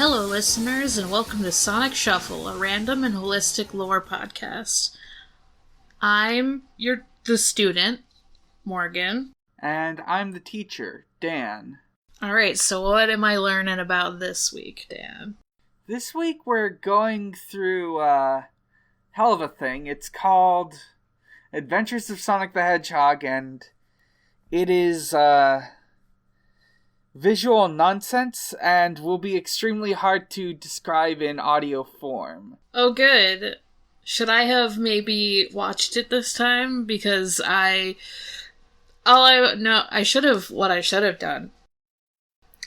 Hello, listeners, and welcome to Sonic Shuffle, a random and holistic lore podcast. I'm the student, Morgan. And I'm the teacher, Dan. Alright, so what am I learning about this week, Dan? This week we're going through hell of a thing. It's called Adventures of Sonic the Hedgehog, and it is visual nonsense and will be extremely hard to describe in audio form. Oh, good. Should I have maybe watched it this time? Because what I should have done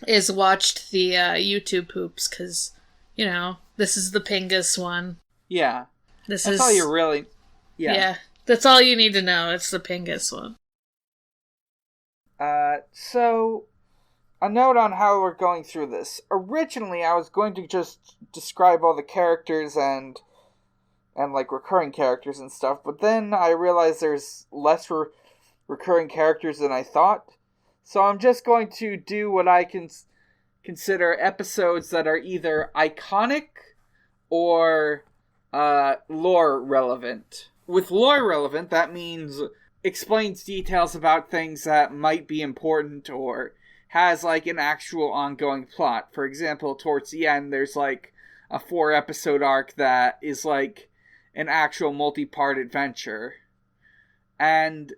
is watched the YouTube poops, because, this is the Pingus one. Yeah. That's all you really... Yeah, that's all you need to know. It's the Pingus one. So... a note on how we're going through this. Originally, I was going to just describe all the characters and recurring characters and stuff, but then I realized there's less recurring characters than I thought. So I'm just going to do what I can consider episodes that are either iconic or lore relevant. With lore relevant, that means explains details about things that might be important or has an actual ongoing plot. For example, towards the end, there's a 4-episode arc that is an actual multi-part adventure. And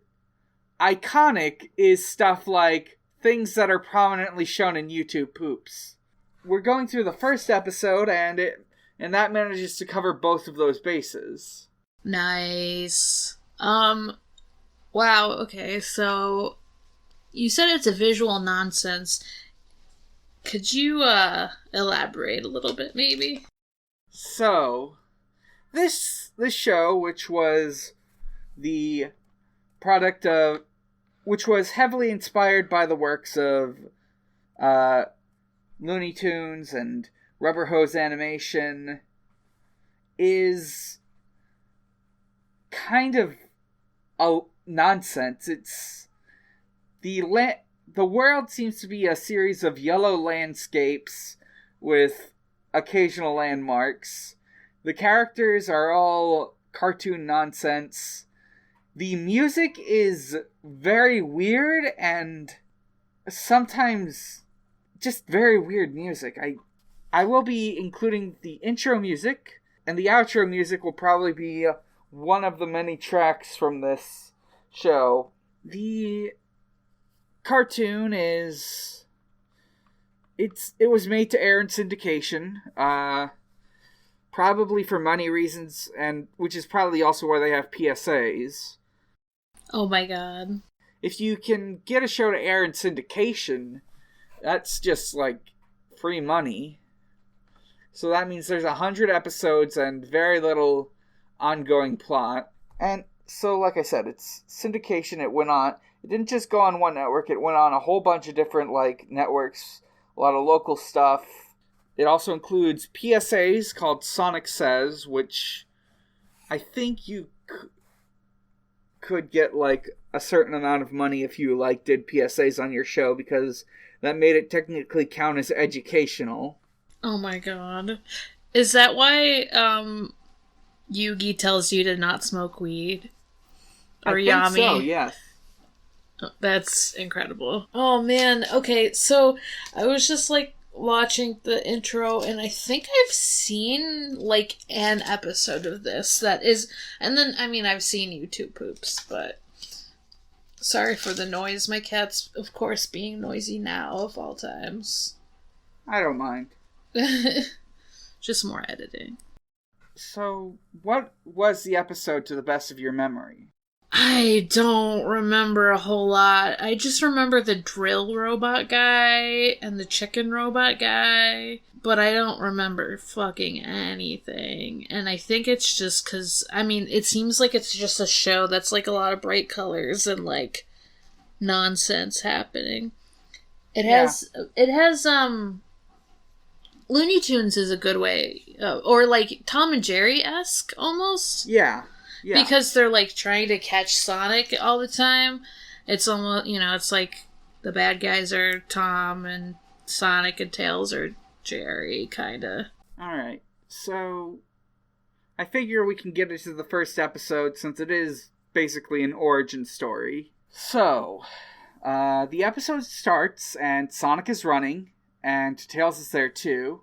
iconic is stuff like things that are prominently shown in YouTube poops. We're going through the first episode, and that manages to cover both of those bases. Nice. Wow, okay, so you said it's a visual nonsense. Could you elaborate a little bit, maybe? So, this show, which was the product of, which was heavily inspired by the works of Looney Tunes and Rubber Hose Animation, is kind of a nonsense. It's the world seems to be a series of yellow landscapes with occasional landmarks. The characters are all cartoon nonsense. The music is very weird and sometimes just very weird music. I will be including the intro music, and the outro music will probably be one of the many tracks from this show. The cartoon it was made to air in syndication, probably for money reasons, and which is probably also why they have PSAs. Oh my god. If you can get a show to air in syndication, that's just free money. So that means there's 100 episodes and very little ongoing plot. And so, like I said, it's syndication. It didn't just go on one network, it went on a whole bunch of different networks, a lot of local stuff. It also includes PSAs called Sonic Says, which I think you could get a certain amount of money if you did PSAs on your show, because that made it technically count as educational. Oh my god. Is that why Yugi tells you to not smoke weed? Or I Yami? think so, yes. That's incredible. Oh man, okay, so I was just watching the intro, and I think I've seen an episode of this that is, and then I've seen YouTube poops, but sorry for the noise. My cat's of course being noisy now of all times. I don't mind. Just more editing. So, what was the episode to the best of your memory? I don't remember a whole lot. I just remember the drill robot guy and the chicken robot guy, but I don't remember fucking anything. And I think it's just because, it seems like it's just a show that's a lot of bright colors and nonsense happening. It has Looney Tunes is a good way, or Tom and Jerry-esque almost. Yeah. Yeah. Because they're trying to catch Sonic all the time. It's almost, it's the bad guys are Tom and Sonic and Tails are Jerry, kinda. Alright, so I figure we can get into the first episode since it is basically an origin story. So, the episode starts and Sonic is running, and Tails is there too.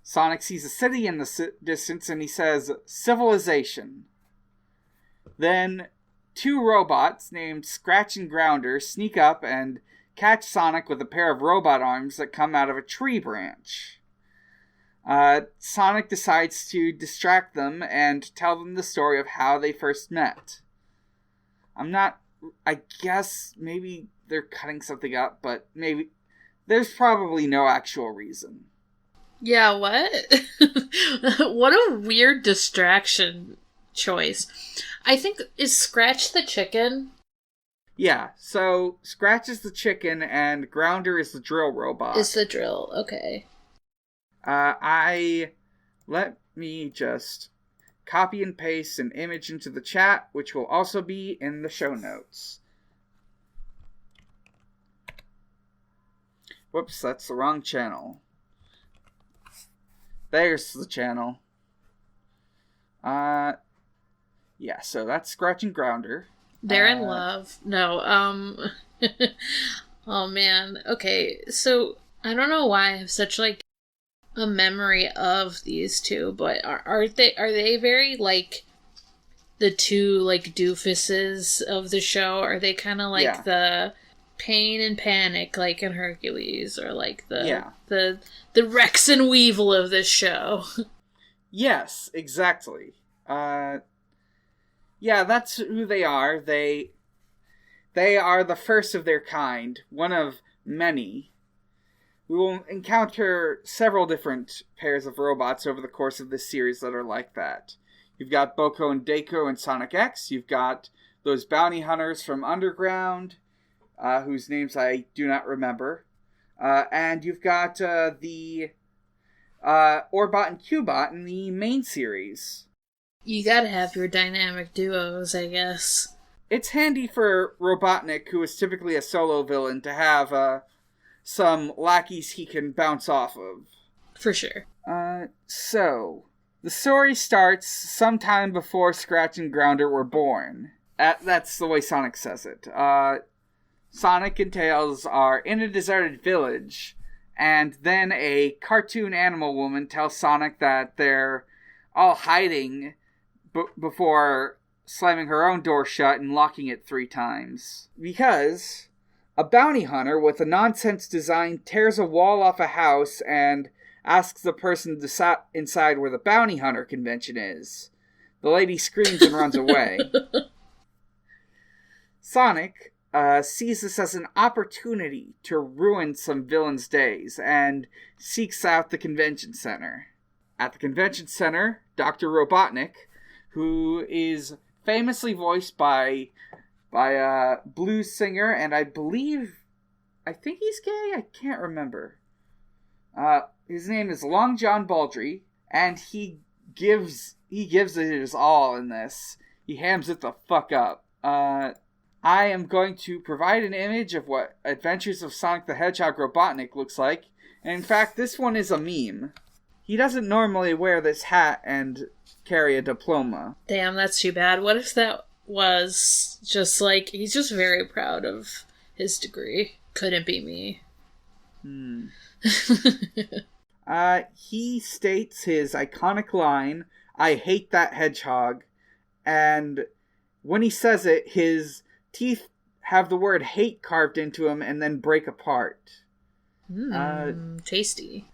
Sonic sees a city in the distance and he says, "Civilization." Then, two robots named Scratch and Grounder sneak up and catch Sonic with a pair of robot arms that come out of a tree branch. Sonic decides to distract them and tell them the story of how they first met. I guess maybe they're cutting something up, but maybe there's probably no actual reason. Yeah, what? What a weird distraction choice. I think, is Scratch the chicken? Yeah, so Scratch is the chicken and Grounder is the drill robot. Is the drill, okay. Let me just copy and paste an image into the chat, which will also be in the show notes. Whoops, that's the wrong channel. There's the channel. Yeah, so that's Scratch and Grounder. They're in love. No, oh man. Okay, so I don't know why I have such, like, a memory of these two, but are they very, like, the two, like, doofuses of the show? Are they kind of like the Pain and Panic, like in Hercules, or like the Rex and Weevil of this show? Yes, exactly. Yeah, that's who they are. They are the first of their kind, one of many. We will encounter several different pairs of robots over the course of this series that are like that. You've got Boko and Dako in Sonic X. You've got those bounty hunters from Underground, whose names I do not remember. And you've got the Orbot and Cubot in the main series. You gotta have your dynamic duos, I guess. It's handy for Robotnik, who is typically a solo villain, to have some lackeys he can bounce off of. For sure. So, the story starts sometime before Scratch and Grounder were born. That's the way Sonic says it. Sonic and Tails are in a deserted village, and then a cartoon animal woman tells Sonic that they're all hiding before slamming her own door shut and locking it 3 times. Because a bounty hunter with a nonsense design tears a wall off a house and asks the person inside where the bounty hunter convention is. The lady screams and runs away. Sonic sees this as an opportunity to ruin some villains' days and seeks out the convention center. At the convention center, Dr. Robotnik, who is famously voiced by a blues singer, and I think he's gay? I can't remember. His name is Long John Baldry, and he gives it his all in this. He hams it the fuck up. I am going to provide an image of what Adventures of Sonic the Hedgehog Robotnik looks like, and in fact, this one is a meme. He doesn't normally wear this hat and carry a diploma. Damn, that's too bad. What if that was just like, he's just very proud of his degree? Couldn't be me. He states his iconic line, "I hate that hedgehog," and when he says it, his teeth have the word hate carved into them and then break apart. Tasty.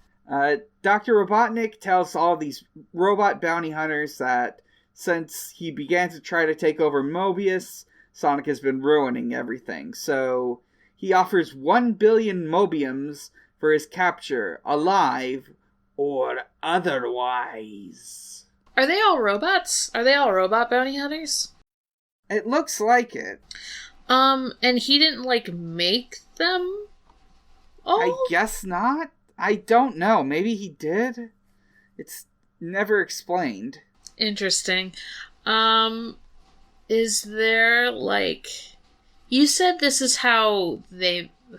Dr. Robotnik tells all these robot bounty hunters that since he began to try to take over Mobius, Sonic has been ruining everything. So he offers 1 billion Mobiums for his capture, alive or otherwise. Are they all robots? Are they all robot bounty hunters? It looks like it. And he didn't, like, make them all? I guess not. I don't know. Maybe he did. It's never explained. Interesting. Is there, like... You said this is how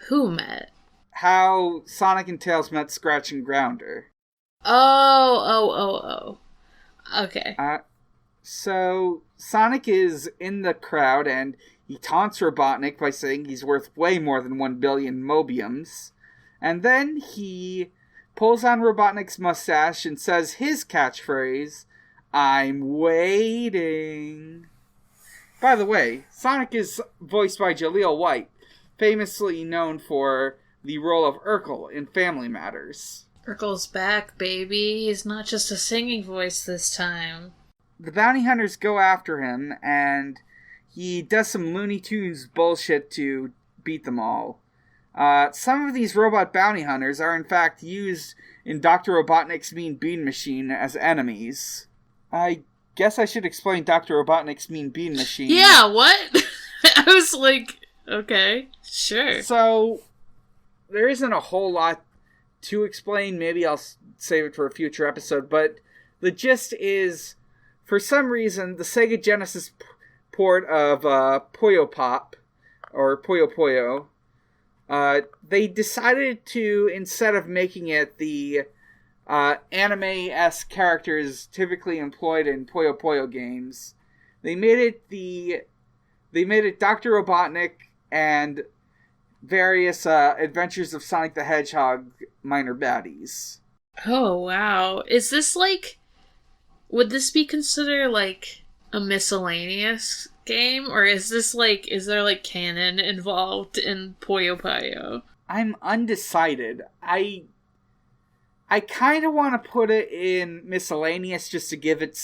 who met? how Sonic and Tails met Scratch and Grounder. Oh. Okay. So Sonic is in the crowd and he taunts Robotnik by saying he's worth way more than 1 billion Mobiums. And then he pulls on Robotnik's mustache and says his catchphrase, "I'm waiting." By the way, Sonic is voiced by Jaleel White, famously known for the role of Urkel in Family Matters. Urkel's back, baby. He's not just a singing voice this time. The bounty hunters go after him, and he does some Looney Tunes bullshit to beat them all. Some of these robot bounty hunters are in fact used in Dr. Robotnik's Mean Bean Machine as enemies. I guess I should explain Dr. Robotnik's Mean Bean Machine. Yeah, what? I was like, okay, sure. So, there isn't a whole lot to explain. Maybe I'll save it for a future episode, but the gist is, for some reason, the Sega Genesis port of Puyo Pop, or Puyo Puyo, they decided to, instead of making it the anime-esque characters typically employed in Puyo Puyo games, they made it Dr. Robotnik and various adventures of Sonic the Hedgehog minor baddies. Oh, wow. Is this like... Would this be considered like a miscellaneous game? Or is this like... Is there like canon involved in Puyo Puyo? I'm undecided. I kind of want to put it in miscellaneous just to give it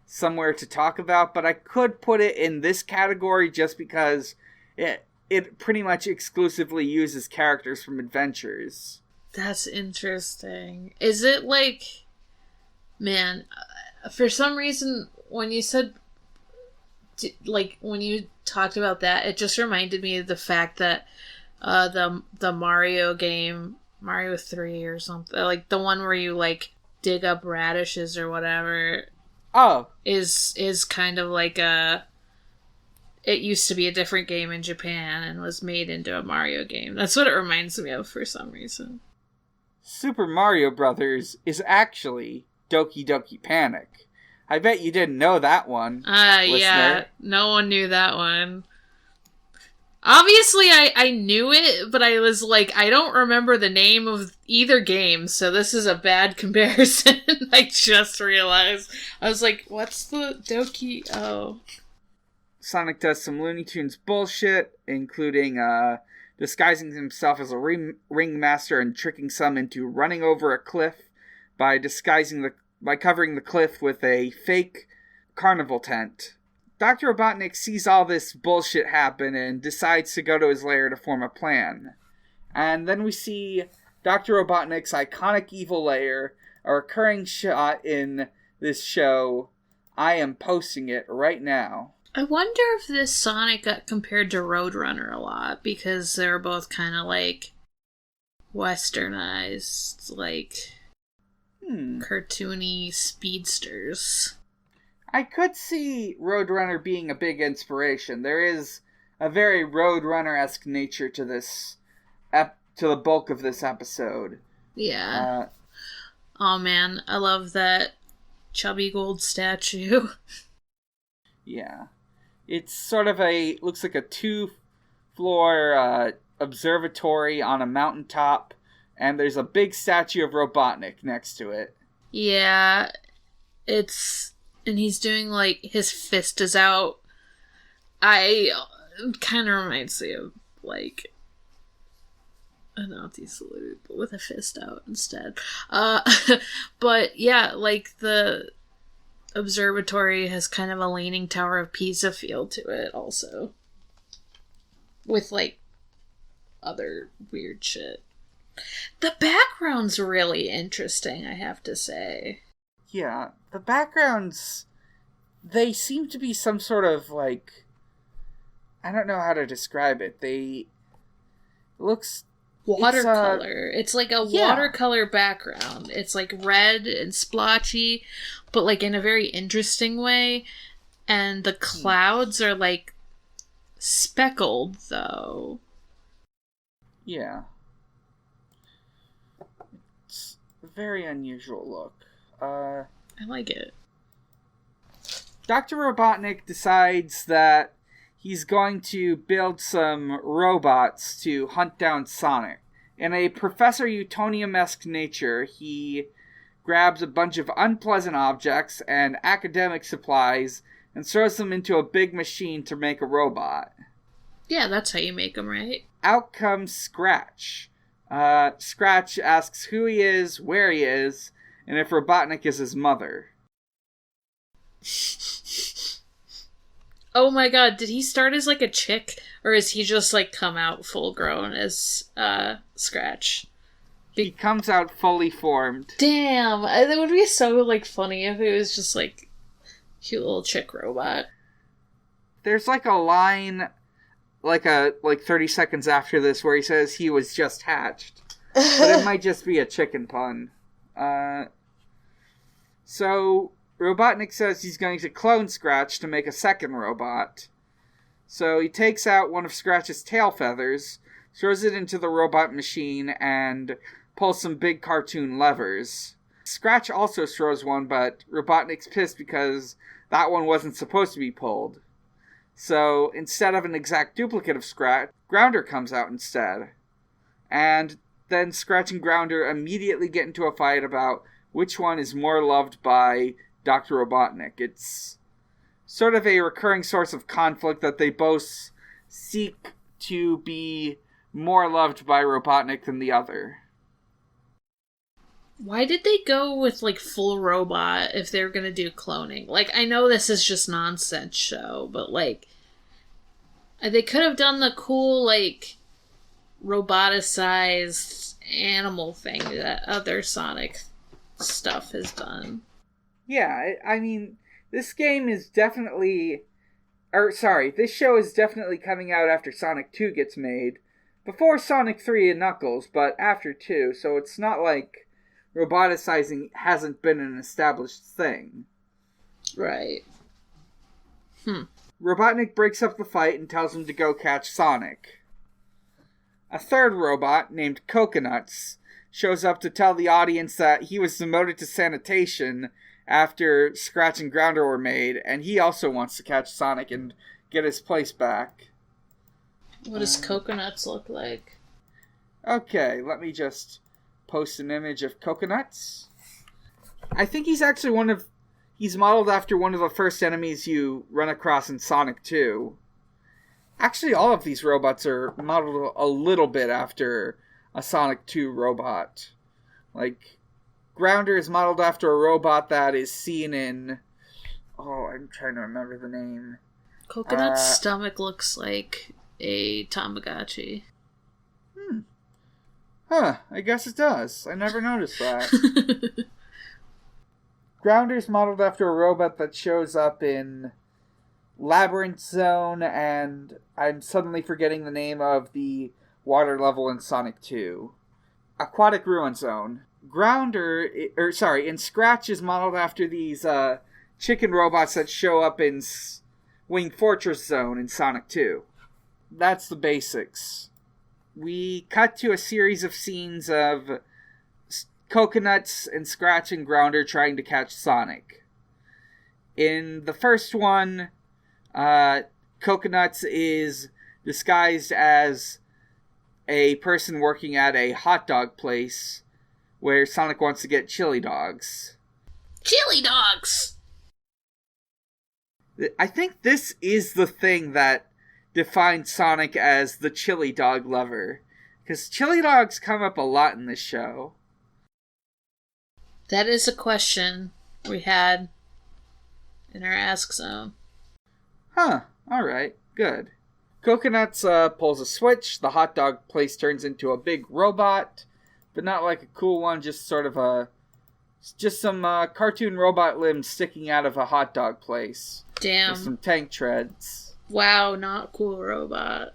somewhere to talk about, but I could put it in this category just because it pretty much exclusively uses characters from adventures. That's interesting. Is it like... Man, for some reason, when you said... Like, when you talked about that, it just reminded me of the fact that the Mario game, Mario 3 or something, like the one where you like dig up radishes or whatever, is kind of like it used to be a different game in Japan and was made into a Mario game. That's what it reminds me of for some reason. Super Mario Brothers is actually Doki Doki Panic. I bet you didn't know that one. Listener. Yeah, no one knew that one. Obviously, I knew it, but I was like, I don't remember the name of either game, so this is a bad comparison. I just realized. I was like, what's the Doki? Oh. Sonic does some Looney Tunes bullshit, including disguising himself as a ringmaster and tricking some into running over a cliff by covering the cliff with a fake carnival tent. Dr. Robotnik sees all this bullshit happen and decides to go to his lair to form a plan. And then we see Dr. Robotnik's iconic evil lair, a recurring shot in this show. I am posting it right now. I wonder if this Sonic got compared to Roadrunner a lot, because they're both kind of like westernized, like cartoony speedsters. I could see Roadrunner being a big inspiration. There is a very Roadrunner-esque nature to this, to the bulk of this episode. Yeah. Oh man, I love that chubby gold statue. Yeah. It's sort of looks like a 2-floor observatory on a mountaintop, and there's a big statue of Robotnik next to it. Yeah, and he's doing, like, his fist is out. It kind of reminds me of, like, an Nazi salute, but with a fist out instead. But, yeah, like, the observatory has kind of a Leaning Tower of Pisa feel to it, also. With, like, other weird shit. The background's really interesting, I have to say. Yeah, the backgrounds, they seem to be some sort of, like, I don't know how to describe it. It looks... Watercolor. It's like a watercolor background. It's, like, red and splotchy, but, like, in a very interesting way. And the clouds are, like, speckled, though. Yeah. very unusual look. I like it. Dr. Robotnik decides that he's going to build some robots to hunt down Sonic. In a Professor Utonium-esque nature, he grabs a bunch of unpleasant objects and academic supplies and throws them into a big machine to make a robot. Yeah, that's how you make them, right? Out comes Scratch. Scratch asks who he is, where he is, and if Robotnik is his mother. Oh my god, did he start as like a chick? Or is he just like come out full grown as Scratch? He comes out fully formed. Damn, that would be so like funny if it was just like cute little chick robot. There's like a line like 30 seconds after this where he says he was just hatched. But it might just be a chicken pun. So Robotnik says he's going to clone Scratch to make a second robot. So he takes out one of Scratch's tail feathers, throws it into the robot machine, and pulls some big cartoon levers. Scratch also throws one, but Robotnik's pissed because that one wasn't supposed to be pulled. So instead of an exact duplicate of Scratch, Grounder comes out instead. And then Scratch and Grounder immediately get into a fight about which one is more loved by Dr. Robotnik. It's sort of a recurring source of conflict that they both seek to be more loved by Robotnik than the other. Why did they go with like full robot if they were gonna do cloning? Like, I know this is just nonsense show, but like they could have done the cool like roboticized animal thing that other Sonic stuff has done. Yeah, I mean, this game is definitely... this show is definitely coming out after Sonic 2 gets made. Before Sonic 3 and Knuckles, but after 2, so it's not like roboticizing hasn't been an established thing. Right. Robotnik breaks up the fight and tells him to go catch Sonic. A third robot, named Coconuts, shows up to tell the audience that he was demoted to sanitation after Scratch and Grounder were made, and he also wants to catch Sonic and get his place back. What does Coconuts look like? Okay, let me just post an image of Coconuts. I think he's actually he's modeled after one of the first enemies you run across in Sonic 2. Actually, all of these robots are modeled a little bit after a Sonic 2 robot. Like, Grounder is modeled after a robot that is seen in... Oh, I'm trying to remember the name. Coconut's stomach looks like a Tamagotchi. Huh, I guess it does. I never noticed that. Grounder's modeled after a robot that shows up in Labyrinth Zone, and I'm suddenly forgetting the name of the water level in Sonic 2. Aquatic Ruin Zone. And Scratch is modeled after these chicken robots that show up in Wing Fortress Zone in Sonic 2. That's the basics. We cut to a series of scenes of Coconuts and Scratch and Grounder trying to catch Sonic. In the first one, Coconuts is disguised as a person working at a hot dog place where Sonic wants to get chili dogs. Chili dogs! I think this is the thing that defines Sonic as the chili dog lover. Because chili dogs come up a lot in this show. That is a question we had in our Ask Zone. Huh, alright, good. Coconuts pulls a switch, the hot dog place turns into a big robot, but not like a cool one, just sort of just some cartoon robot limbs sticking out of a hot dog place. Damn. With some tank treads. Wow, not cool robot.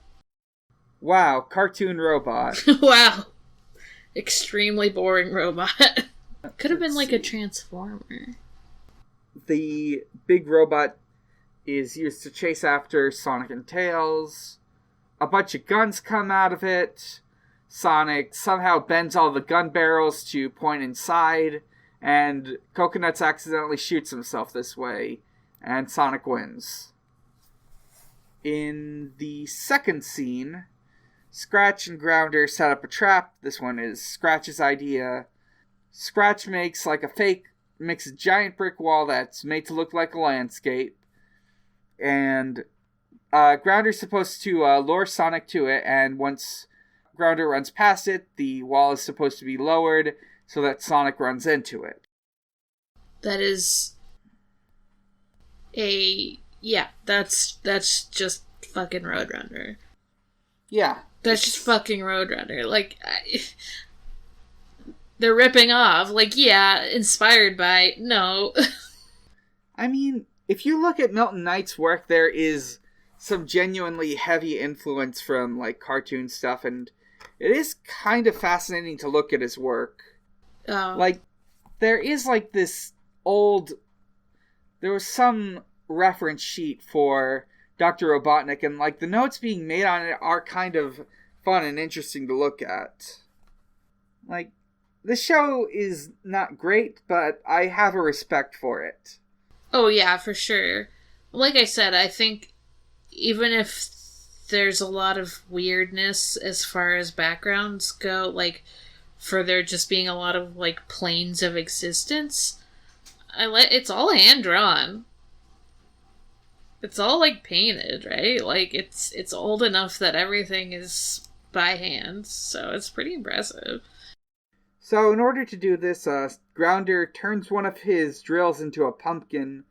Wow, cartoon robot. Wow. Extremely boring robot. Could have been like a Transformer. The big robot is used to chase after Sonic and Tails. A bunch of guns come out of it. Sonic somehow bends all the gun barrels to point inside, and Coconuts accidentally shoots himself this way, and Sonic wins. In the second scene, Scratch and Grounder set up a trap. This one is Scratch's idea. Scratch makes a giant brick wall that's made to look like a landscape, and Grounder's supposed to lure Sonic to it, and once Grounder runs past it, the wall is supposed to be lowered so that Sonic runs into it. That is that's just fucking Roadrunner. Yeah. That's just fucking Roadrunner. Like, they're ripping off. Like, yeah, inspired by... No. I mean, if you look at Milton Knight's work, there is some genuinely heavy influence from, like, cartoon stuff, and it is kind of fascinating to look at his work. Oh. Like, there is, like, this old... There was some reference sheet for Dr. Robotnik, and, like, the notes being made on it are kind of fun and interesting to look at. Like, the show is not great, but I have a respect for it. Oh, yeah, for sure. Like I said, I think even if there's a lot of weirdness as far as backgrounds go, like, for there just being a lot of, like, planes of existence, it's all hand-drawn. It's all, like, painted, right? Like, it's old enough that everything is by hand, so it's pretty impressive. So, in order to do this, Grounder turns one of his drills into a pumpkin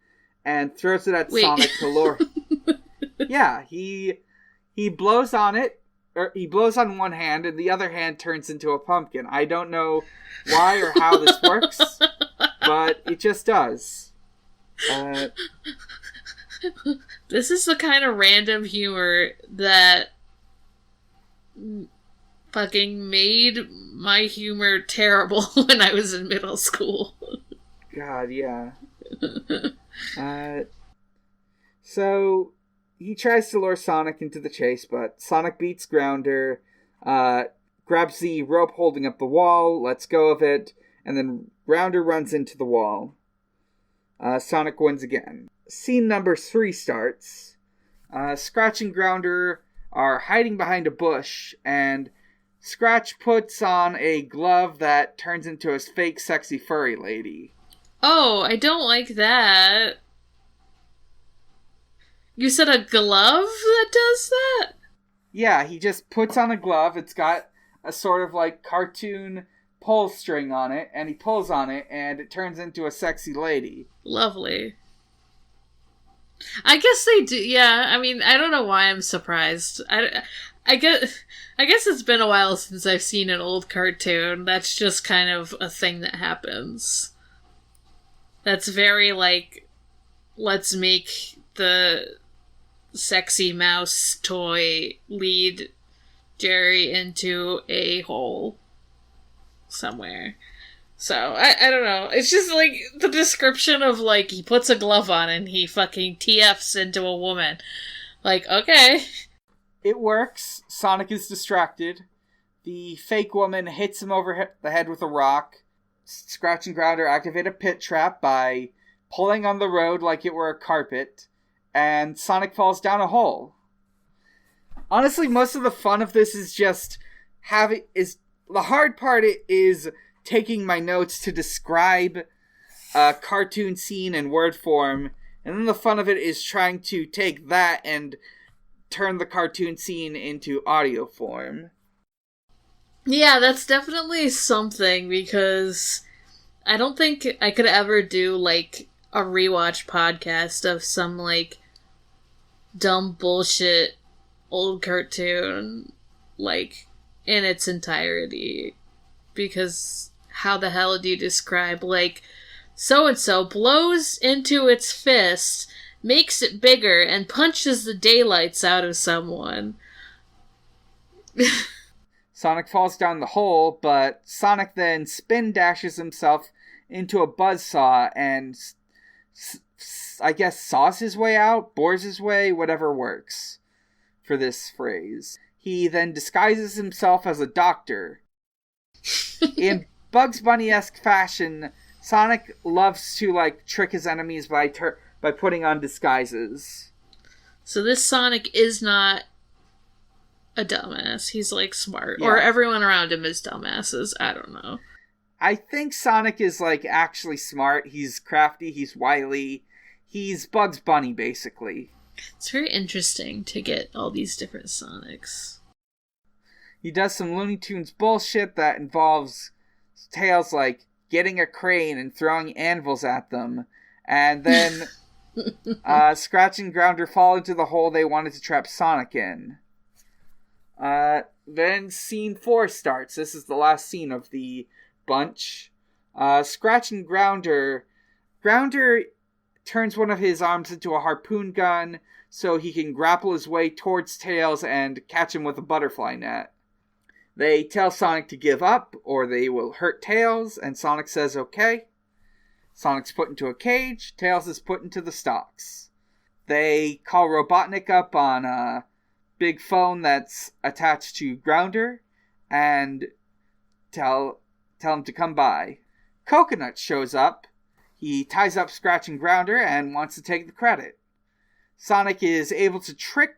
and throws it at Sonic to lure... Yeah, he blows on it, or he blows on one hand, and the other hand turns into a pumpkin. I don't know why or how this works, but it just does. This is the kind of random humor that fucking made my humor terrible when I was in middle school. God, yeah. So, he tries to lure Sonic into the chase, but Sonic beats Grounder, grabs the rope holding up the wall, lets go of it, and then Grounder runs into the wall. Sonic wins again. Scene number 3 starts. Scratch and Grounder are hiding behind a bush, and Scratch puts on a glove that turns into a fake sexy furry lady. Oh, I don't like that. You said a glove that does that? Yeah, he just puts on a glove. It's got a sort of like cartoon pull string on it, and he pulls on it, and it turns into a sexy lady. Lovely. I guess they do. Yeah, I mean, I don't know why I'm surprised. I guess it's been a while since I've seen an old cartoon. That's just kind of a thing that happens. That's very, like, let's make the sexy mouse toy lead Jerry into a hole somewhere. So, I don't know. It's just, like, the description of, like, he puts a glove on and he fucking TFs into a woman. Like, okay. It works. Sonic is distracted. The fake woman hits him over the head with a rock. Scratch and Grounder activate a pit trap by pulling on the road like it were a carpet, and Sonic falls down a hole. Honestly, most of the fun of this is just the hard part is taking my notes to describe a cartoon scene in word form, and then the fun of it is trying to take that and turn the cartoon scene into audio form. Yeah, that's definitely something, because I don't think I could ever do, like, a rewatch podcast of some, like, dumb bullshit old cartoon, like, in its entirety. Because how the hell do you describe, like, so-and-so blows into its fist, makes it bigger, and punches the daylights out of someone? Sonic falls down the hole, but Sonic then spin dashes himself into a buzzsaw and I guess saws his way out, bores his way, whatever works for this phrase. He then disguises himself as a doctor. In Bugs Bunny-esque fashion, Sonic loves to, like, trick his enemies by putting on disguises. So this Sonic is not a dumbass. He's, like, smart. Yeah. Or everyone around him is dumbasses. I don't know. I think Sonic is, like, actually smart. He's crafty. He's wily. He's Bugs Bunny, basically. It's very interesting to get all these different Sonics. He does some Looney Tunes bullshit that involves tales like getting a crane and throwing anvils at them, and then Scratch and Grounder fall into the hole they wanted to trap Sonic in. Then scene 4 starts. This is the last scene of the bunch. Scratch and Grounder turns one of his arms into a harpoon gun so he can grapple his way towards Tails and catch him with a butterfly net. They tell Sonic to give up or they will hurt Tails, and Sonic says okay. Sonic's put into a cage, Tails is put into the stocks. They call Robotnik up on a big phone that's attached to Grounder and tell him to come by. Coconut shows up. He ties up Scratch and Grounder and wants to take the credit. Sonic is able to trick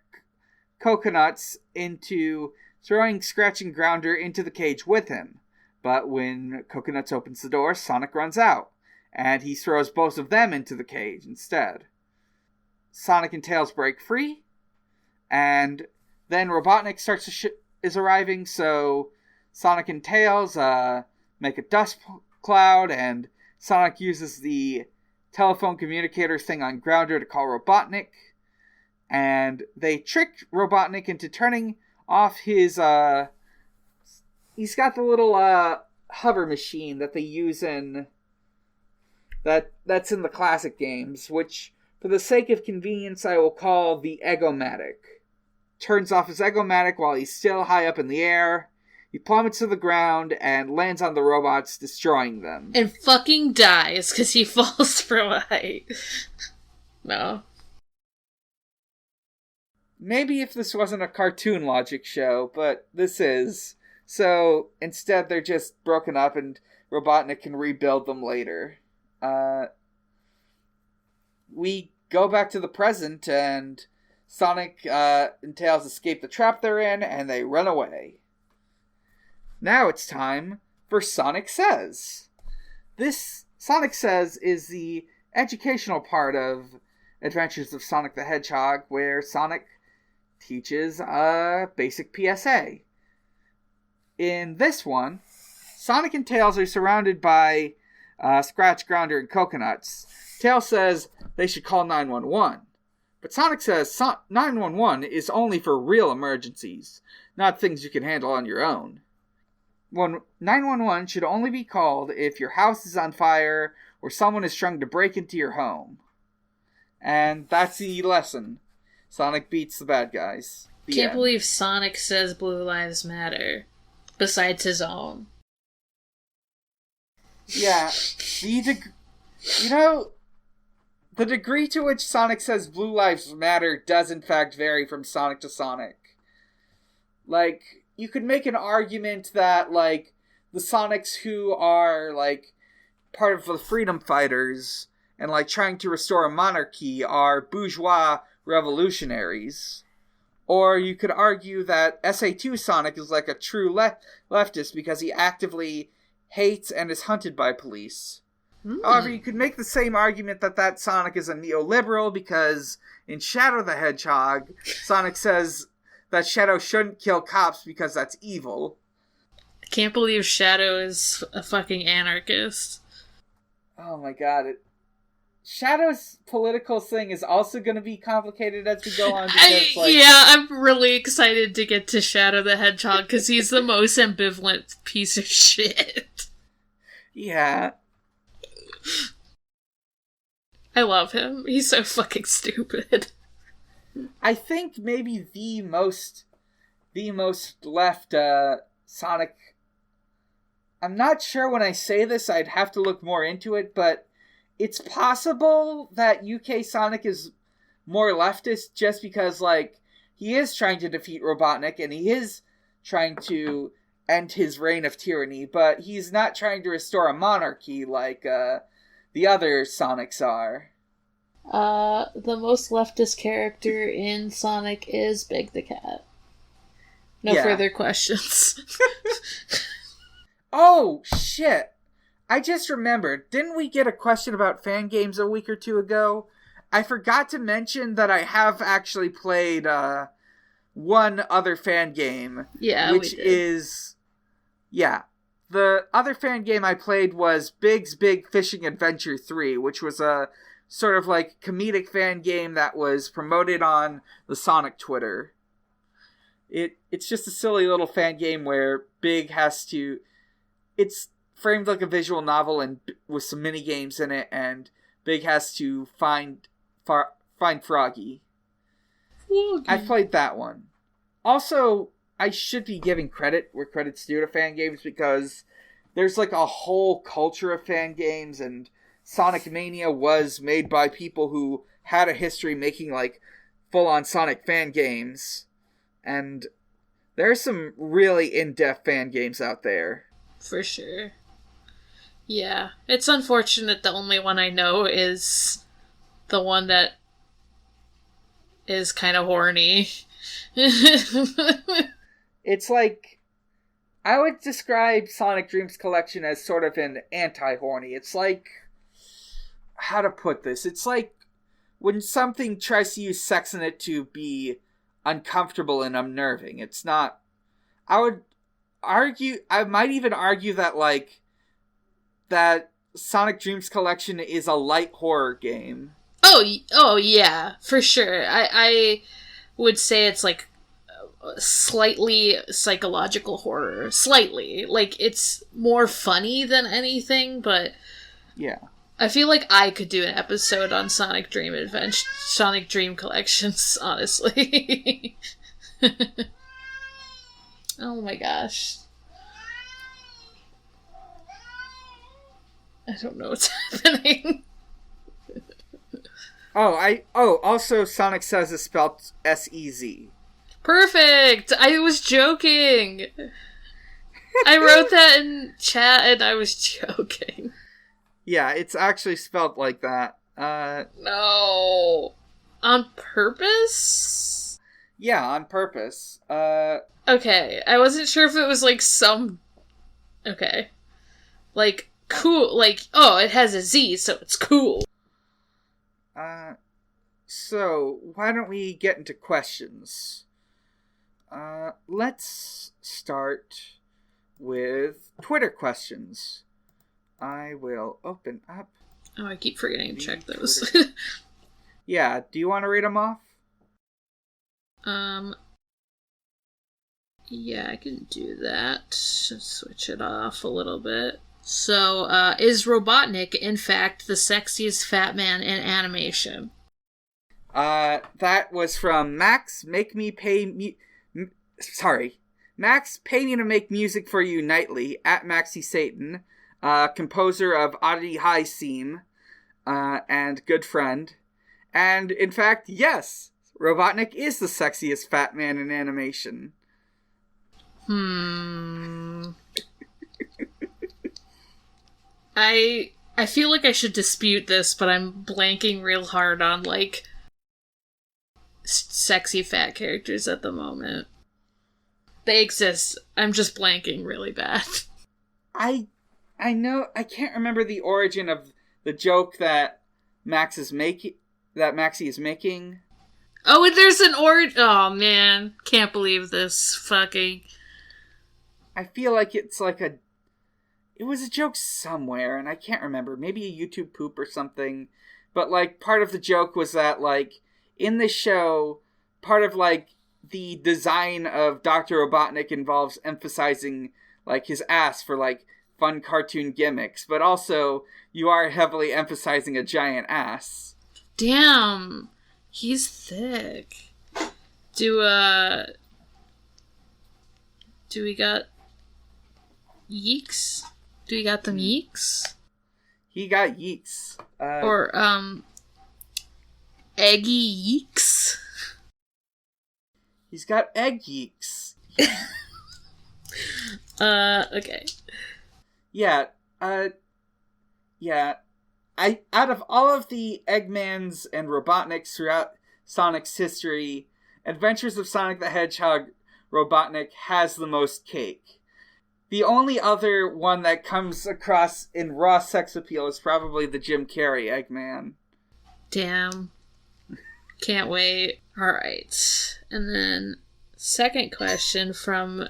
Coconuts into throwing Scratch and Grounder into the cage with him. But when Coconuts opens the door, Sonic runs out, and he throws both of them into the cage instead. Sonic and Tails break free, and then Robotnik is arriving, so Sonic and Tails make a dust cloud, and Sonic uses the telephone communicator thing on Grounder to call Robotnik, and they trick Robotnik into turning off his, he's got the little, hover machine that they use in, that's in the classic games, which, for the sake of convenience, I will call the Eggomatic. Turns off his Eggomatic while he's still high up in the air. He plummets to the ground and lands on the robots, destroying them. And fucking dies because he falls from a height. No. Maybe if this wasn't a cartoon logic show, but this is. So, instead they're just broken up and Robotnik can rebuild them later. We go back to the present and Sonic and Tails escape the trap they're in and they run away. Now it's time for Sonic Says. This Sonic Says is the educational part of Adventures of Sonic the Hedgehog, where Sonic teaches a basic PSA. In this one, Sonic and Tails are surrounded by Scratch, Grounder, and Coconuts. Tails says they should call 911. But Sonic says 911 is only for real emergencies, not things you can handle on your own. 911 should only be called if your house is on fire or someone is trying to break into your home. And that's the lesson. Sonic beats the bad guys. Can't believe Sonic says Blue Lives Matter. Besides his own. Yeah. The degree to which Sonic says Blue Lives Matter does in fact vary from Sonic to Sonic. Like, you could make an argument that, like, the Sonics who are, like, part of the freedom fighters and, like, trying to restore a monarchy are bourgeois revolutionaries. Or you could argue that SA2 Sonic is like a true leftist because he actively hates and is hunted by police. However, you could make the same argument that Sonic is a neoliberal because in Shadow the Hedgehog, Sonic says that Shadow shouldn't kill cops because that's evil. I can't believe Shadow is a fucking anarchist. Oh my god, Shadow's political thing is also going to be complicated as we go on. Because, I'm really excited to get to Shadow the Hedgehog because he's the most ambivalent piece of shit. Yeah. I love him. He's so fucking stupid. I think maybe the most left Sonic. I'm not sure when I say this, I'd have to look more into it, but it's possible that UK Sonic is more leftist just because, like, he is trying to defeat Robotnik, and he is trying to end his reign of tyranny, but he's not trying to restore a monarchy like the other Sonics are. The most leftist character in Sonic is Big the Cat. No further questions. Oh, shit! I just remembered, didn't we get a question about fan games a week or two ago? I forgot to mention that I have actually played one other fan game. Yeah, which is... Yeah. The other fan game I played was Big's Big Fishing Adventure 3, which was a sort of like comedic fan game that was promoted on the Sonic Twitter. It's just a silly little fan game where Big has to... It's framed like a visual novel and with some mini games in it, and Big has to find Froggy. I played that one. Also, I should be giving credit where credit's due to fan games, because there's like a whole culture of fan games, and Sonic Mania was made by people who had a history making like full-on Sonic fan games, and there's some really in-depth fan games out there. For sure. Yeah. It's unfortunate the only one I know is the one that is kind of horny. It's like... I would describe Sonic Dreams Collection as sort of an anti-horny. It's like... How to put this? It's like when something tries to use sex in it to be uncomfortable and unnerving. It's not... I might even argue that, like, that Sonic Dreams Collection is a light horror game. Oh yeah, for sure. I would say it's like slightly psychological horror. Slightly. Like, it's more funny than anything, but... Yeah. I feel like I could do an episode on Sonic Dream Collections, honestly. Oh my gosh. I don't know what's happening. Also Sonic Says is spelled S-E-Z. Perfect! I was joking! I wrote that in chat and I was joking. Yeah, it's actually spelled like that. No. On purpose? Yeah, on purpose. Okay, I wasn't sure if it was like some... Okay. Like, cool, like, oh, it has a Z, so it's cool. So, why don't we get into questions? Let's start with Twitter questions. I will open up... Oh, I keep forgetting to check those. Yeah, do you want to read them off? Yeah, I can do that. Just switch it off a little bit. So, is Robotnik, in fact, the sexiest fat man in animation? That was from Max, Max, pay me to make music for you nightly, at Maxi Satan, composer of Oddity High theme, and good friend. And, in fact, yes, Robotnik is the sexiest fat man in animation. I feel like I should dispute this, but I'm blanking real hard on, like, sexy fat characters at the moment. They exist. I'm just blanking really bad. I know, I can't remember the origin of the joke that Maxie is making. Oh, and there's an oh man, can't believe this fucking... I feel like it's like it was a joke somewhere, and I can't remember. Maybe a YouTube poop or something. But, like, part of the joke was that, like, in the show, part of, like, the design of Dr. Robotnik involves emphasizing, like, his ass for, like, fun cartoon gimmicks. But also, you are heavily emphasizing a giant ass. Damn. He's thick. Do we got Yeeks? Do we got them Yeeks? He got Yeeks. Or, Eggy Yeeks? He's got egg yeeks. Okay. Yeah, yeah. Out of all of the Eggmans and Robotniks throughout Sonic's history, Adventures of Sonic the Hedgehog Robotnik has the most cake. The only other one that comes across in raw sex appeal is probably the Jim Carrey Eggman. Damn. Can't wait. Alright. And then, second question from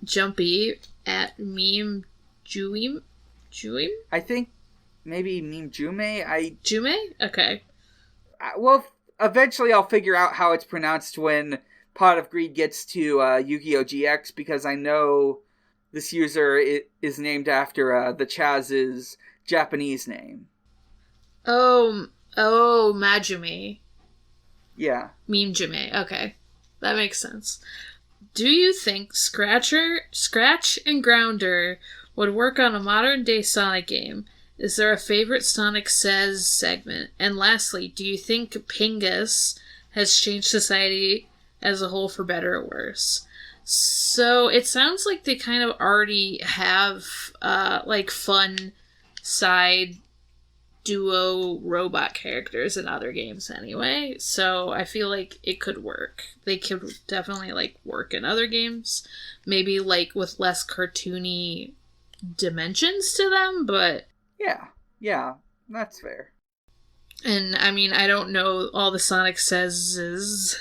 Jumpy at Meme Juim? I think maybe Meme Jume? Jume? Okay. Well, eventually I'll figure out how it's pronounced when Pot of Greed gets to Yu-Gi-Oh! GX, because I know this user is named after the Chaz's Japanese name. Oh, Majumi. Yeah. Meme Jume. Okay. That makes sense. Do you think Scratch and Grounder would work on a modern-day Sonic game? Is there a favorite Sonic Says segment? And lastly, do you think Pingus has changed society as a whole for better or worse? So it sounds like they kind of already have fun side duo robot characters in other games anyway. So I feel like it could work. They could definitely work in other games, maybe with less cartoony dimensions to them, but yeah, that's fair. And I mean, I don't know all the Sonic Says,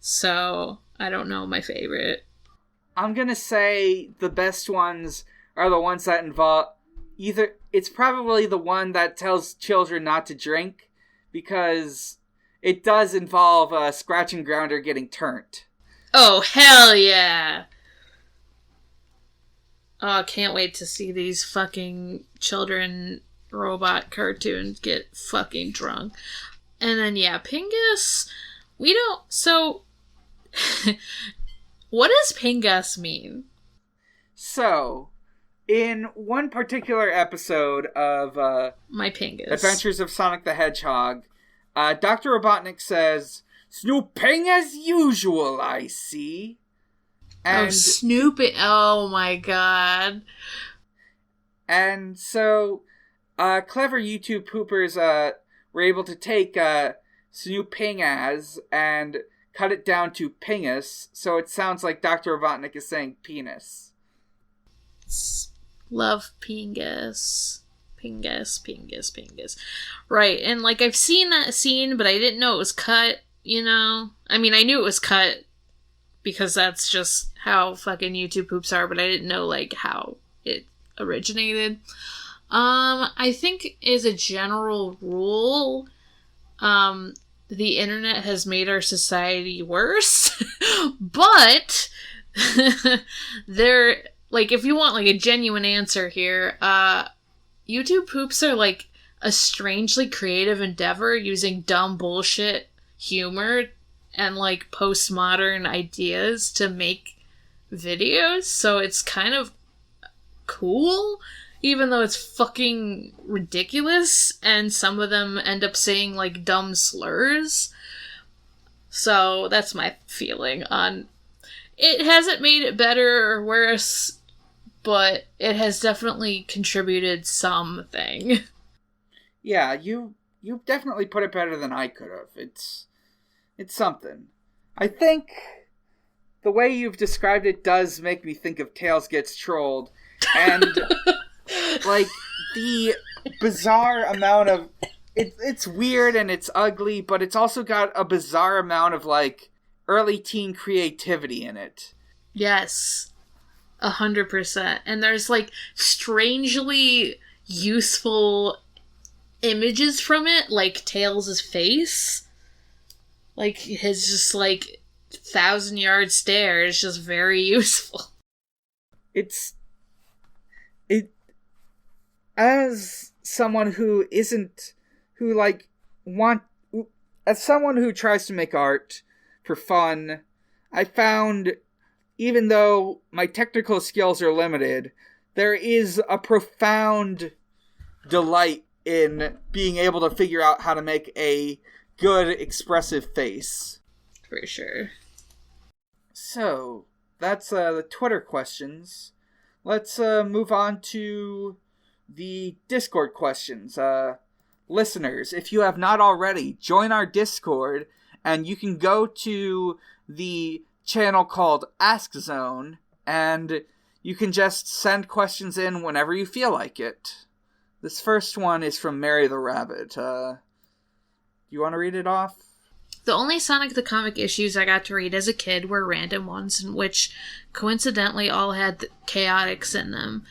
so I don't know my favorite. I'm gonna say the best ones are the ones that involve either. It's probably the one that tells children not to drink, because it does involve Scratch and Grounder getting turned. Oh, hell yeah! Oh, I can't wait to see these fucking children robot cartoons get fucking drunk. And then, yeah, Pingus, so, what does Pingus mean? So, in one particular episode of My Pingus. Adventures of Sonic the Hedgehog, Dr. Robotnik says, "Snooping as usual, I see." And, snooping. Oh my god. And so, clever YouTube poopers were able to take Snooping as and cut it down to Pingus, so it sounds like Dr. Robotnik is saying penis. Love Pingus. Pingus. Right, and I've seen that scene, but I didn't know it was cut, I mean, I knew it was cut, because that's just how fucking YouTube poops are, but I didn't know, how it originated. I think as a general rule, the internet has made our society worse, but if you want a genuine answer here, YouTube poops are a strangely creative endeavor using dumb bullshit humor and postmodern ideas to make videos, so it's kind of cool, even though it's fucking ridiculous, and some of them end up saying dumb slurs. So that's my feeling on it. Hasn't made it better or worse, but it has definitely contributed something. Yeah, you definitely put it better than I could have. It's something. I think the way you've described it does make me think of Tails Gets Trolled. And, the bizarre amount of... It's weird and it's ugly, but it's also got a bizarre amount of, early teen creativity in it. Yes. 100%. And there's, strangely useful images from it, like Tails' face. His just, 1,000-yard stare is just very useful. As someone who as someone who tries to make art for fun, I found, even though my technical skills are limited, there is a profound delight in being able to figure out how to make a good, expressive face. For sure. So, that's the Twitter questions. Let's move on to the Discord questions. Listeners, if you have not already, join our Discord, and you can go to the channel called Ask Zone, and you can just send questions in whenever you feel like it. This first one is from Mary the Rabbit. You want to read it off? The only Sonic the Comic issues I got to read as a kid were random ones, in which coincidentally all had chaotics in them,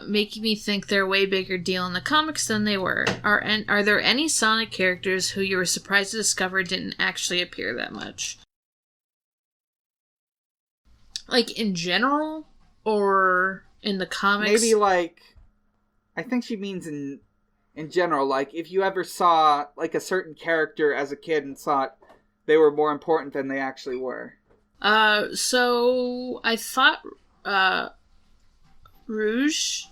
making me think they're a way bigger deal in the comics than they were. Are there any Sonic characters who you were surprised to discover didn't actually appear that much? Like, in general? Or in the comics? Maybe, like, I think she means in general, like, if you ever saw, like, a certain character as a kid and thought they were more important than they actually were. So I thought, Rouge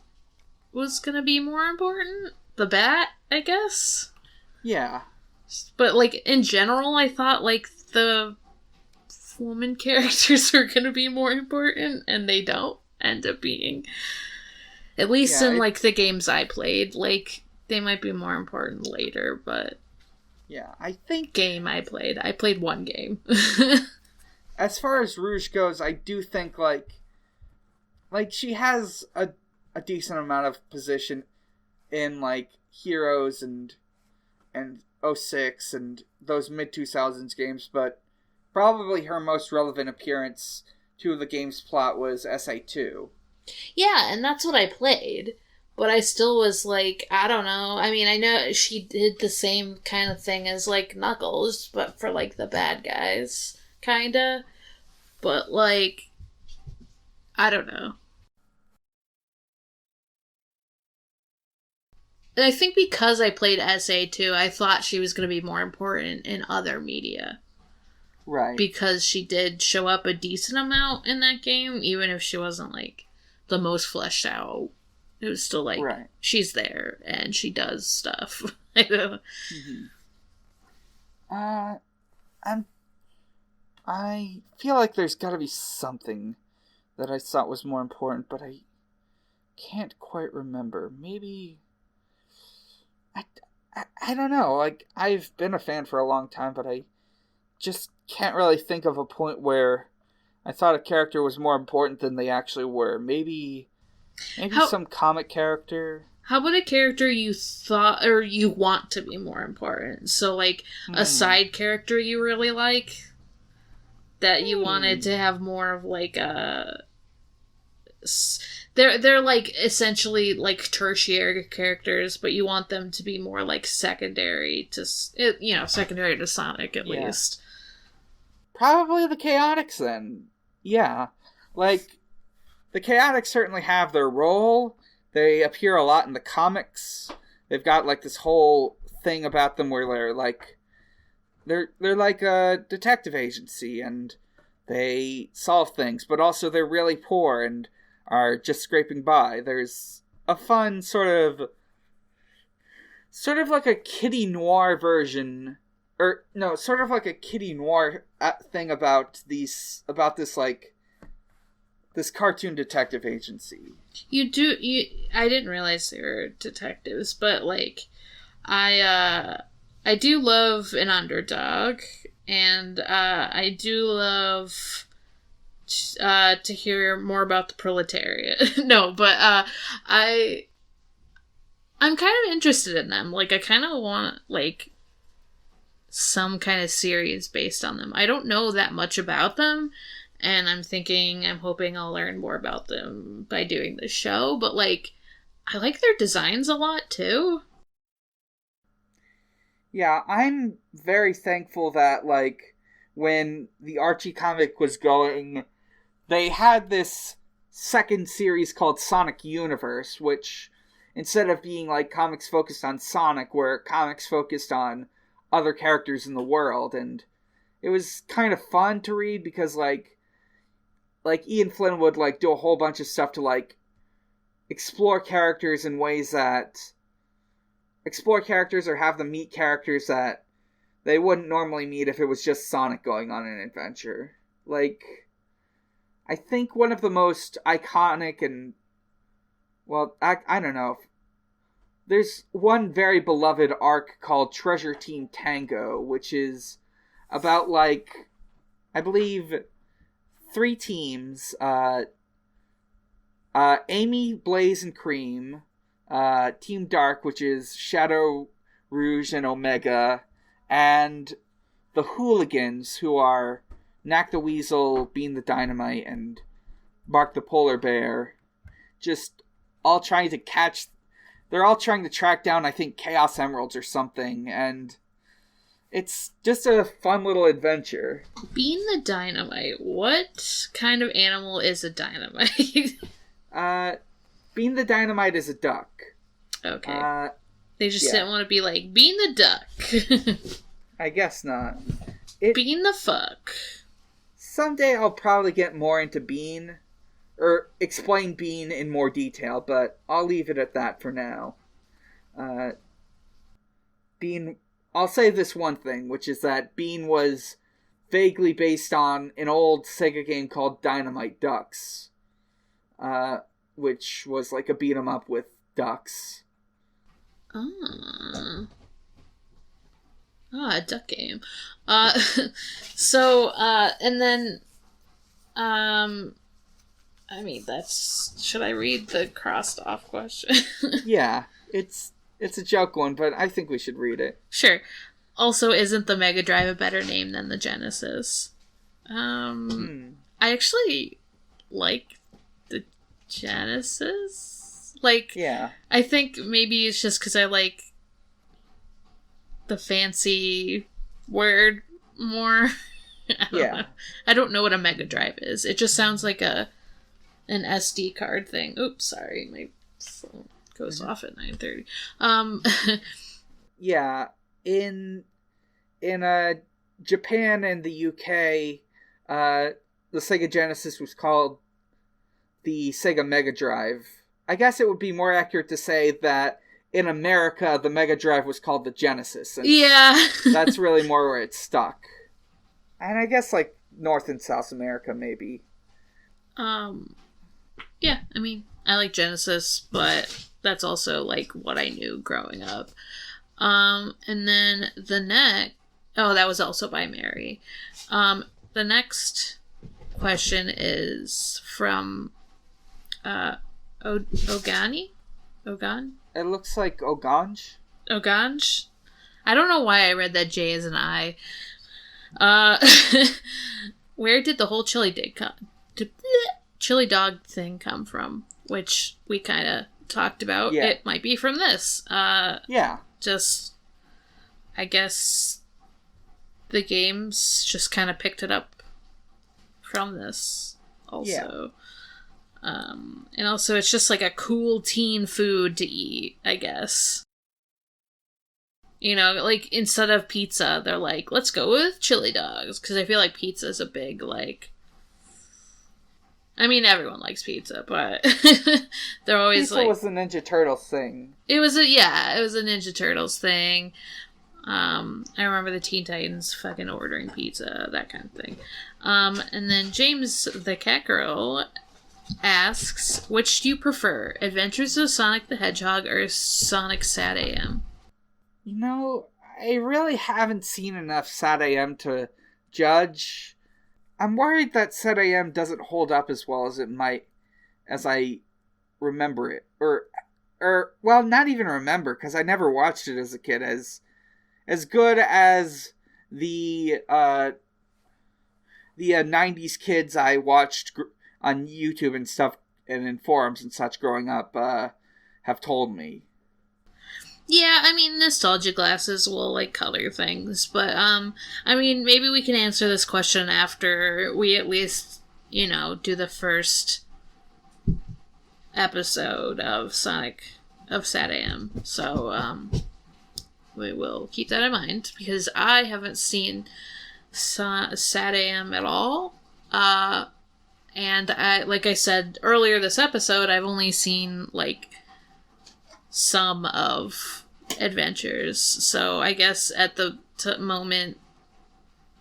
was gonna be more important. The Bat, I guess? Yeah. But, like, in general, I thought, like, the woman characters are gonna be more important, and they don't end up being. At least in, like, the games I played. Like, they might be more important later, but... Yeah, I think... I played one game. As far as Rouge goes, I do think, like, she has a decent amount of position in, like, Heroes and 06 and those mid-2000s games, but probably her most relevant appearance to the game's plot was SA2. Yeah, and that's what I played. But I still was like, I don't know. I mean, I know she did the same kind of thing as, like, Knuckles, but for, like, the bad guys, kinda. But, like, I don't know. And I think because I played SA2, I thought she was going to be more important in other media. Right. Because she did show up a decent amount in that game, even if she wasn't, like, the most fleshed out. It was still like, right. She's there, and she does stuff. Mm-hmm. I feel like there's gotta be something that I thought was more important, but I can't quite remember. Maybe... I don't know. Like, I've been a fan for a long time, but I just can't really think of a point where I thought a character was more important than they actually were. Maybe some comic character. How about a character you thought or you want to be more important? So, like, a side character you really like that you wanted to have more of, like, a... They're like, essentially, like, tertiary characters, but you want them to be more, like, secondary to Sonic, at least. Probably the Chaotix, then. Yeah. Like... The Chaotix certainly have their role. They appear a lot in the comics. They've got, like, this whole thing about them where they're like a detective agency and they solve things, but also they're really poor and are just scraping by. There's a fun sort of like a Kitty Noir version, sort of like a Kitty Noir thing about this, like, this cartoon detective agency. I didn't realize they were detectives, but, like, I do love an underdog, and I do love to hear more about the proletariat. No, but I'm kind of interested in them. Like, I kind of want, like, some kind of series based on them. I don't know that much about them, and I'm hoping I'll learn more about them by doing this show, but, like, I like their designs a lot, too. Yeah, I'm very thankful that, like, when the Archie comic was going, they had this second series called Sonic Universe, which, instead of being, like, comics focused on Sonic, were comics focused on other characters in the world, and it was kind of fun to read because, like Ian Flynn would, like, do a whole bunch of stuff to, like, explore characters in ways that explore characters or have them meet characters that they wouldn't normally meet if it was just Sonic going on an adventure. like, I think one of the most iconic and, well, I don't know. There's one very beloved arc called Treasure Team Tango, which is about, like, I believe 3 teams, Amy, Blaze, and Cream, Team Dark, which is Shadow, Rouge, and Omega, and the Hooligans, who are Knack the Weasel, Bean the Dynamite, and Mark the Polar Bear, just all trying to catch... They're all trying to track down, I think, Chaos Emeralds or something, and it's just a fun little adventure. Bean the Dynamite. What kind of animal is a dynamite? Bean the Dynamite is a duck. Okay. They just didn't want to be like, Bean the Duck. I guess not. Bean the Fuck. Someday I'll probably get more into Bean, or explain Bean in more detail, but I'll leave it at that for now. Bean... I'll say this one thing, which is that Bean was vaguely based on an old Sega game called Dynamite Ducks, which was like a beat 'em up with ducks. A duck game. And then, I mean, should I read the crossed off question? Yeah, it's a joke one, but I think we should read it. Sure. Also, isn't the Mega Drive a better name than the Genesis? I actually like the Genesis. Like, yeah. I think maybe it's just because I like the fancy word more. I don't know what a Mega Drive is. It just sounds like an SD card thing. Oops, sorry, my phone goes off at 9:30. Yeah, in Japan and the UK, the Sega Genesis was called the Sega Mega Drive. I guess it would be more accurate to say that in America, the Mega Drive was called the Genesis. And that's really more where it's stuck. And I guess, like, North and South America, maybe. Yeah, I mean, I like Genesis, but that's also, like, what I knew growing up. And then that was also by Mary. The next question is from, Ogani? Ogan? It looks like Oganj. Oganj? I don't know why I read that J as an I. Where did the whole chili dog thing come from? Which we kind of talked about. Yeah. It might be from this. Just, I guess the games just kind of picked it up from this also. And also it's just like a cool teen food to eat, I guess. You know, like, instead of pizza, they're like, let's go with chili dogs. Because I feel like pizza is a big, like... I mean, everyone likes pizza, but they're always pizza was a Ninja Turtles thing. It was a Ninja Turtles thing. I remember the Teen Titans fucking ordering pizza, that kind of thing. And then James the Cat Girl asks, which do you prefer, Adventures of Sonic the Hedgehog or Sonic Sad AM? You know, I really haven't seen enough Sad AM to judge. I'm worried that Sad AM doesn't hold up as well as it might, as I remember it. Or well, not even remember, because I never watched it as a kid. As good as the 90s kids I watched on YouTube and stuff, and in forums and such growing up, have told me. Yeah, I mean, nostalgia glasses will, like, color things, but, I mean, maybe we can answer this question after we at least, you know, do the first episode of Sad AM. So, we will keep that in mind, because I haven't seen Sad AM at all, and like I said earlier this episode, I've only seen, like, some of Adventures, so I guess at the moment,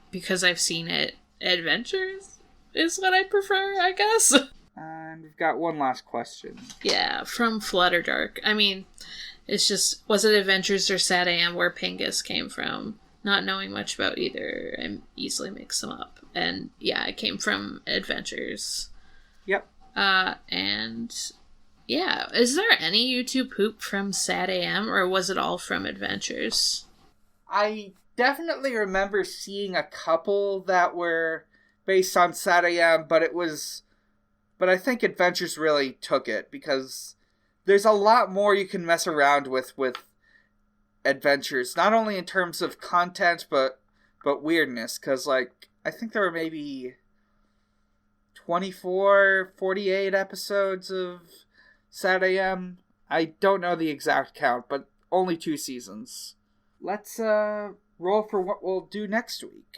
because I've seen it, Adventures? is what I prefer, I guess. And we've got one last question. Yeah, from Flutterdark. I mean, it's just, was it Adventures or Sad AM where Pingus came from? Not knowing much about either, I easily mix them up. And yeah, it came from Adventures. Yep. And yeah, is there any YouTube poop from Sad AM, or was it all from Adventures? I definitely remember seeing a couple that were based on Sad AM, but I think Adventures really took it, because there's a lot more you can mess around with Adventures, not only in terms of content, but weirdness, because, like, I think there were maybe 24, 48 episodes of Sad AM. I don't know the exact count, but only 2 seasons. Let's roll for what we'll do next week.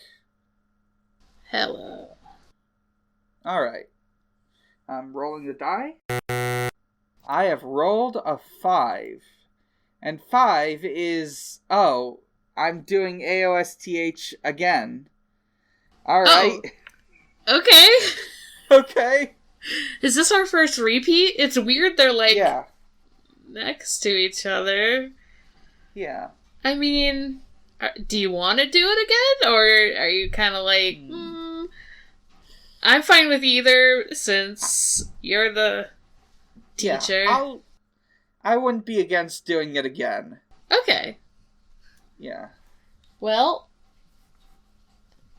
Hello. Alright. I'm rolling the die. I have rolled a 5. And 5 is... Oh, I'm doing AOSTH again. Alright. Oh. Okay. Okay. Is this our first repeat? It's weird they're, like, yeah, next to each other. Yeah. I mean, do you want to do it again? Or are you kind of like, I'm fine with either, since you're the teacher. Yeah, I wouldn't be against doing it again. Okay. Yeah. Well,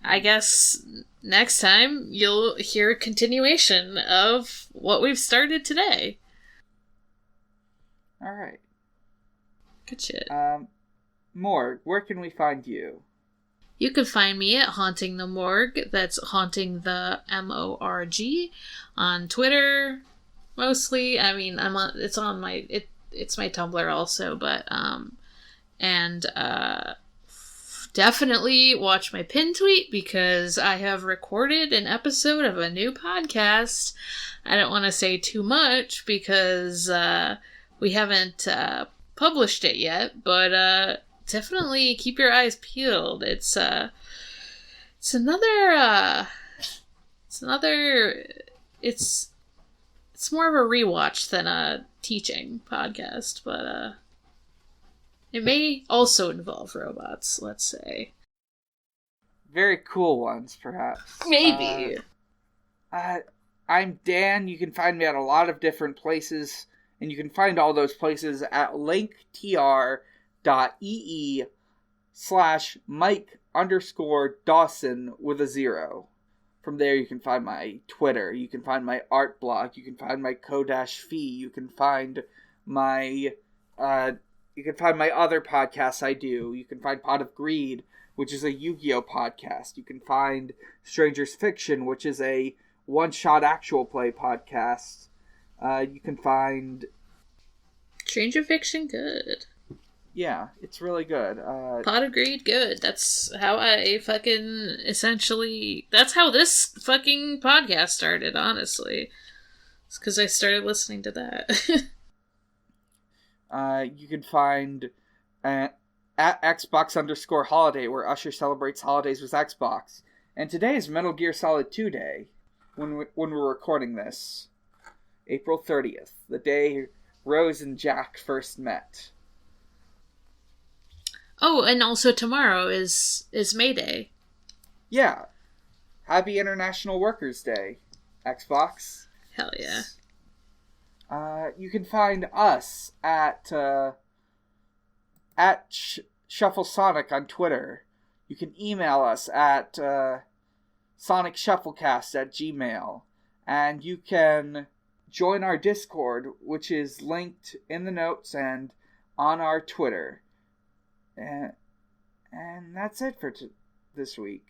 I guess next time you'll hear a continuation of what we've started today. Alright. Good shit. Morg, where can we find you? You can find me at Haunting the Morg. That's Haunting the MORG on Twitter, mostly. I mean, it's my Tumblr also, but definitely watch my pin tweet, because I have recorded an episode of a new podcast. I don't want to say too much because we haven't published it yet, but definitely keep your eyes peeled. It's more of a rewatch than a teaching podcast, but it may also involve robots, let's say. Very cool ones, perhaps. Maybe. I'm Dan. You can find me at a lot of different places, and you can find all those places at linktr.ee/Mike_Dawson with a 0. From there, you can find my Twitter, you can find my art blog, you can find my Ko-Fi, you can find my other podcasts I do. You can find Pot of Greed, which is a Yu-Gi-Oh podcast. You can find Stranger's Fiction, which is a one-shot actual play podcast. You can find... Stranger Fiction, good. Yeah, it's really good. Pot of Greed, good. That's how that's how this fucking podcast started, honestly. It's because I started listening to that. You can find at Xbox_holiday, where Usher celebrates holidays with Xbox. And today is Metal Gear Solid 2 Day, when we're recording this. April 30th, the day Rose and Jack first met. Oh, and also tomorrow is May Day. Yeah. Happy International Workers' Day, Xbox. Hell yeah. You can find us at Shuffle Sonic on Twitter. You can email us at sonicshufflecast@gmail.com. And you can join our Discord, which is linked in the notes and on our Twitter. And that's it for this week.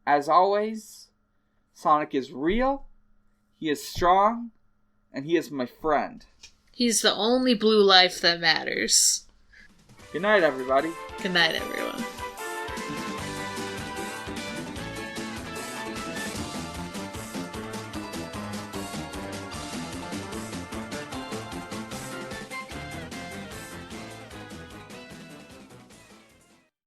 As always, Sonic is real, he is strong, and he is my friend. He's the only blue life that matters. Good night, everybody. Good night, everyone.